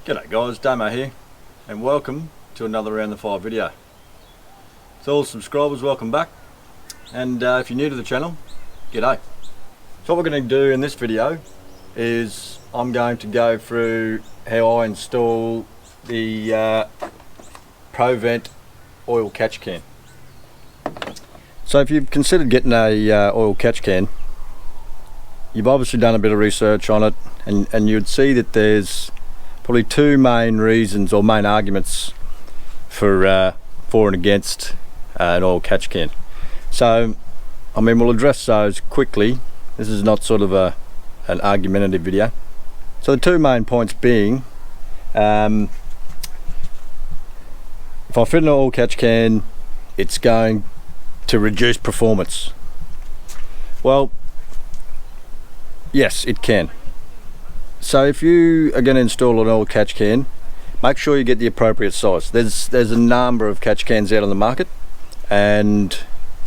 G'day guys, Damo here, and welcome to another Around the Fire video. So all subscribers, welcome back, and if you're new to the channel, g'day. So what we're going to do in this video is I'm going to go through how I install the ProVent oil catch can. So if you've considered getting a oil catch can, you've obviously done a bit of research on it, and you'd see that there's probably two main reasons or main arguments for and against an oil catch can. So I mean, we'll address those quickly. This is not sort of an argumentative video. So the two main points being, if I fit an oil catch can, it's going to reduce performance. Well, yes, it can. So if you are going to install an oil catch can, make sure you get the appropriate size. There's a number of catch cans out on the market, and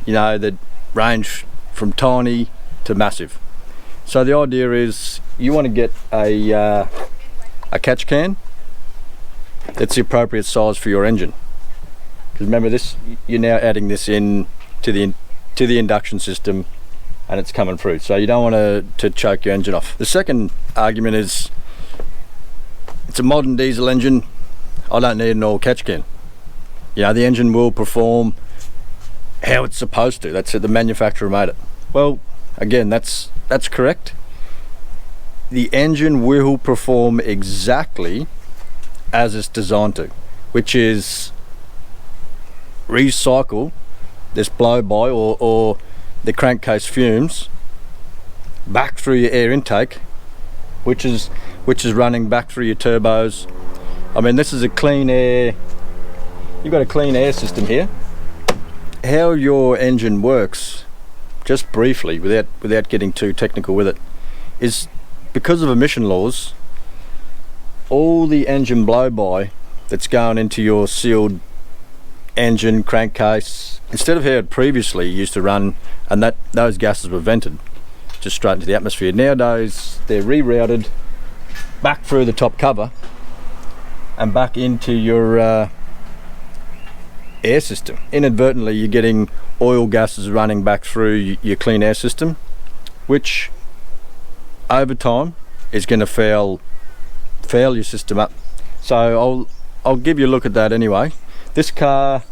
you know, that range from tiny to massive. So the idea is you want to get a catch can that's the appropriate size for your engine. Because remember, this, you're now adding this in to the induction system, and it's coming through, so you don't want to choke your engine off. The second argument is, it's a modern diesel engine, I don't need an oil catch can. You know, the engine will perform how it's supposed to. That's it, the manufacturer made it. Well, again, that's correct. The engine will perform exactly as it's designed to, which is recycle this blow-by or the crankcase fumes back through your air intake, which is running back through your turbos. I mean, this is a clean air, you've got a clean air system here. How your engine works, just briefly, without getting too technical with it, is because of emission laws, all the engine blow-by that's going into your sealed engine crankcase, instead of how it previously used to run, and those gases were vented just straight into the atmosphere, nowadays they're rerouted back through the top cover and back into your air system. Inadvertently, you're getting oil gases running back through your clean air system, which over time is going to fail your system up. So I'll give you a look at that anyway. This car's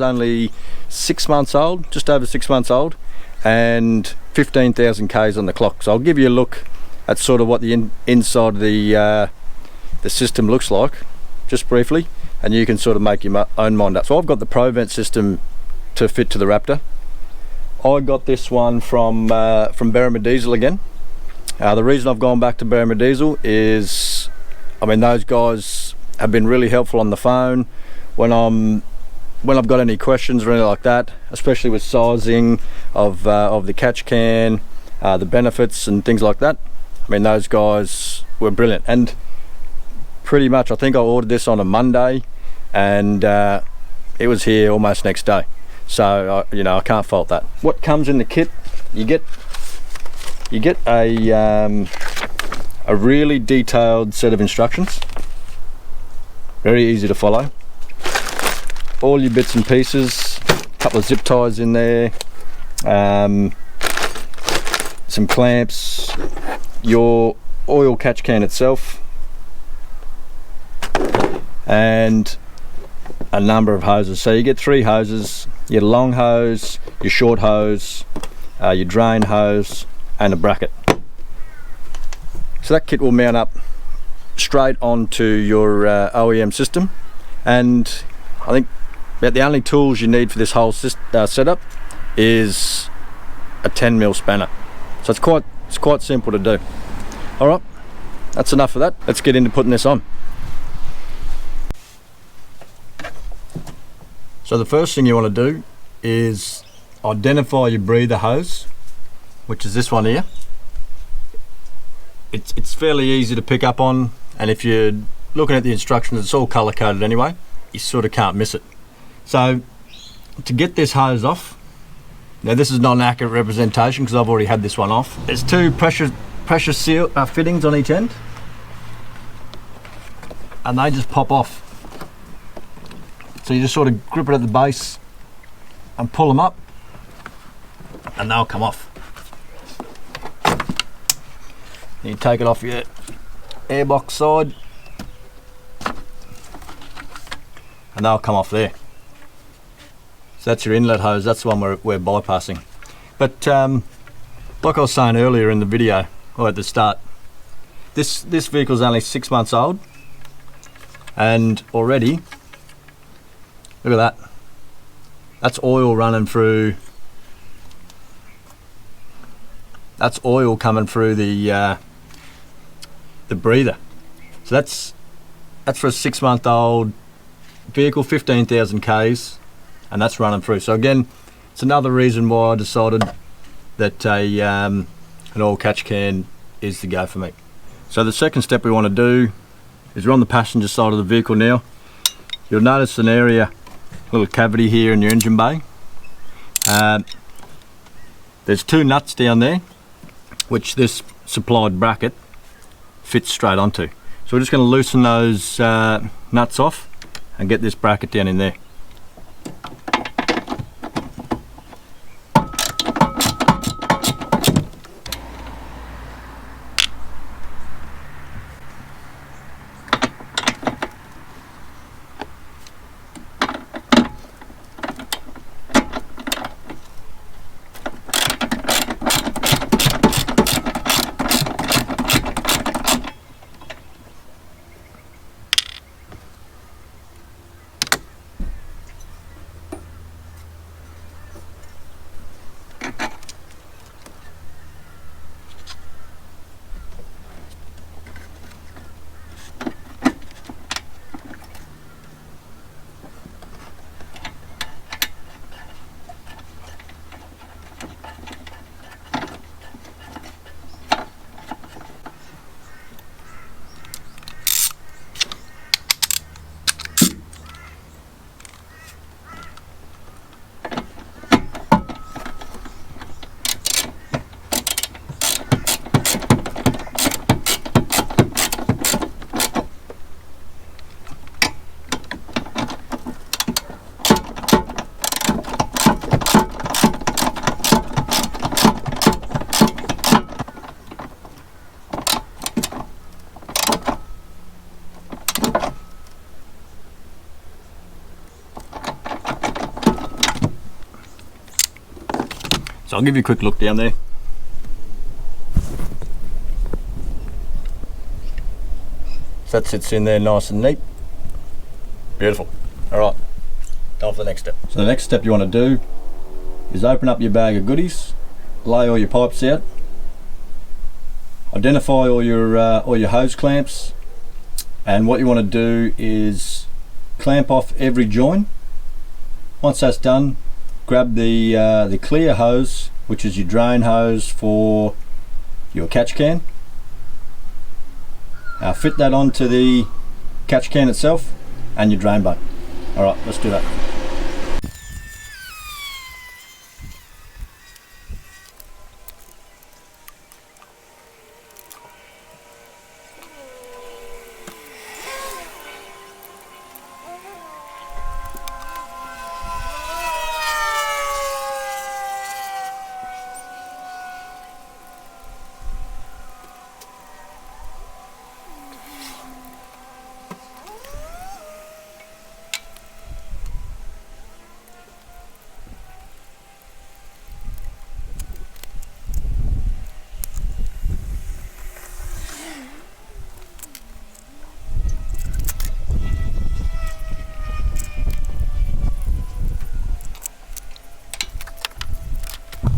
only 6 months old, just over 6 months old, and 15,000 Ks on the clock. So I'll give you a look at sort of what the inside of the system looks like, just briefly, and you can sort of make your own mind up. So I've got the ProVent system to fit to the Raptor. I got this one from Berrima Diesel again. The reason I've gone back to Berrima Diesel is, I mean, those guys have been really helpful on the phone when I've got any questions or anything like that, especially with sizing of the catch can, the benefits and things like that. I mean, those guys were brilliant, and pretty much I think I ordered this on a Monday, and it was here almost next day. So you know, I can't fault that. What comes in the kit, you get a really detailed set of instructions, very easy to follow. All your bits and pieces, a couple of zip ties in there, some clamps, your oil catch can itself, and a number of hoses. So you get 3 hoses, your long hose, your short hose, your drain hose, and a bracket. So that kit will mount up straight onto your OEM system, and I think about the only tools you need for this whole setup is a 10mm spanner. So it's quite simple to do. All right, that's enough of that. Let's get into putting this on. So the first thing you want to do is identify your breather hose, which is this one here. It's fairly easy to pick up on, and if you're looking at the instructions, it's all color coded anyway. You sort of can't miss it. So to get this hose off, now this is not an accurate representation because I've already had this one off. There's 2 pressure seal fittings on each end. and they just pop off. So you just sort of grip it at the base and pull them up, and they'll come off. You take it off your airbox side, and they'll come off there. So that's your inlet hose. That's the one we're bypassing. But like I was saying earlier in the video, or at the start, this vehicle's only 6 months old, and already, look at that. That's oil running through. That's oil coming through the breather. So that's for a 6 month old vehicle, 15,000 Ks, and that's running through. So again, it's another reason why I decided that an oil catch can is the go for me. So the second step we want to do is we're on the passenger side of the vehicle now. You'll notice an area, a little cavity here in your engine bay. There's two nuts down there, which this supplied bracket fits straight onto. So we're just going to loosen those nuts off and get this bracket down in there. So I'll give you a quick look down there. So that sits in there nice and neat. Beautiful. Alright, time for the next step. So the next step you want to do is open up your bag of goodies, lay all your pipes out, identify all your hose clamps, and what you want to do is clamp off every join. Once that's done, grab the clear hose, which is your drain hose for your catch can. Fit that onto the catch can itself and your drain boat. Alright, let's do that.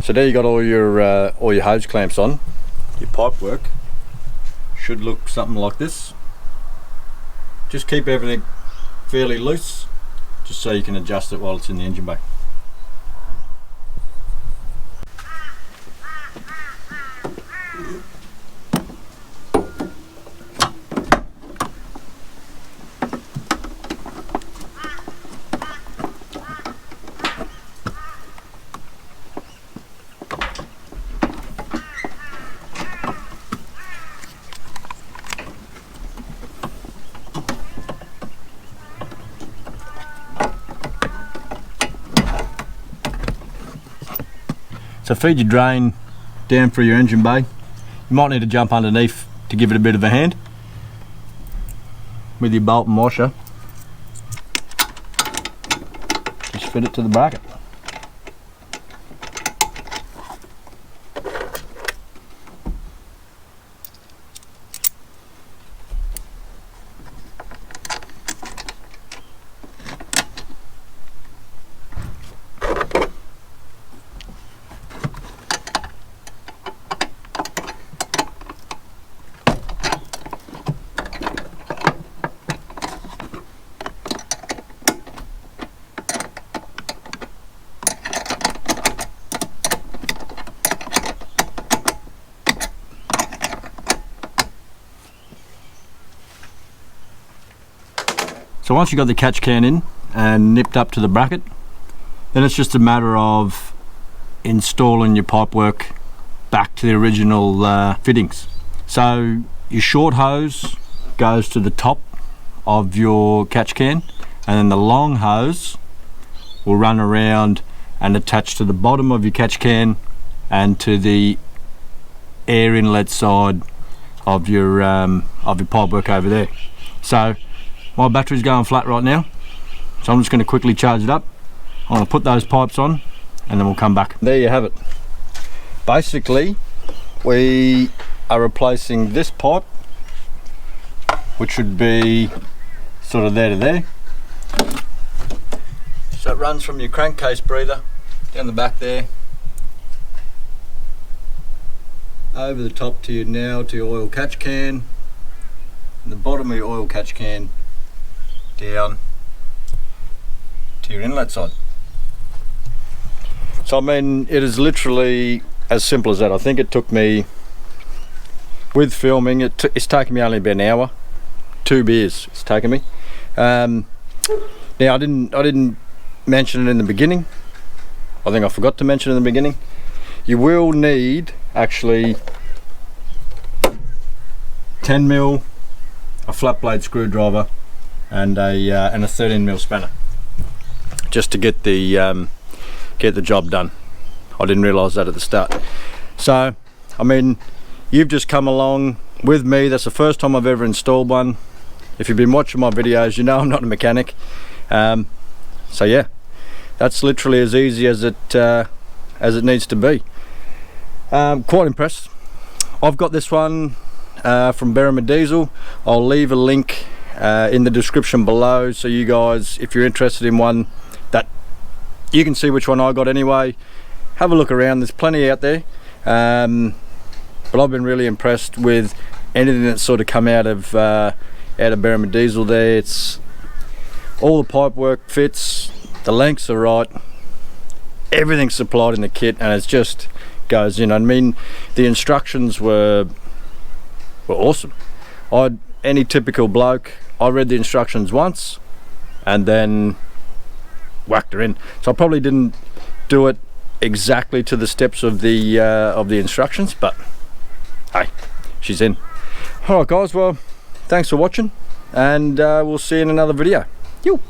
So there you got all your hose clamps on. Your pipe work should look something like this. Just keep everything fairly loose, just so you can adjust it while it's in the engine bay. So feed your drain down through your engine bay. You might need to jump underneath to give it a bit of a hand with your bolt and washer. Just fit it to the bracket. So once you've got the catch can in and nipped up to the bracket, then it's just a matter of installing your pipework back to the original fittings. So your short hose goes to the top of your catch can, and then the long hose will run around and attach to the bottom of your catch can and to the air inlet side of your pipework over there. So my battery's going flat right now, so I'm just going to quickly charge it up. I'm going to put those pipes on and then we'll come back. There you have it. Basically, we are replacing this pipe, which should be sort of there to there. So it runs from your crankcase breather down the back there, over the top to your oil catch can, and the bottom of your oil catch can down to your inlet side. So I mean, it is literally as simple as that. I think it took me, with filming, it's taken me only about an hour. 2 beers it's taken me. Now I didn't mention it in the beginning. I think I forgot to mention it in the beginning. You will need actually 10mm, a flat blade screwdriver, and a 13mm spanner, just to get the job done. I didn't realise that at the start. So I mean, you've just come along with me. That's the first time I've ever installed one. If you've been watching my videos, you know I'm not a mechanic. So yeah, that's literally as easy as it needs to be. Quite impressed. I've got this one from Berrima Diesel. I'll leave a link in the description below, so you guys, if you're interested in one, that you can see which one I got anyway. Have a look around, there's plenty out there, but I've been really impressed with anything that's sort of come out of Berrima Diesel there. It's all the pipe work fits, the lengths are right, everything's supplied in the kit, and it just goes in. I mean, the instructions were awesome. Any typical bloke, I read the instructions once and then whacked her in. So I probably didn't do it exactly to the steps of the instructions, but hey, she's in. All right guys, well, thanks for watching, and we'll see you in another video. You.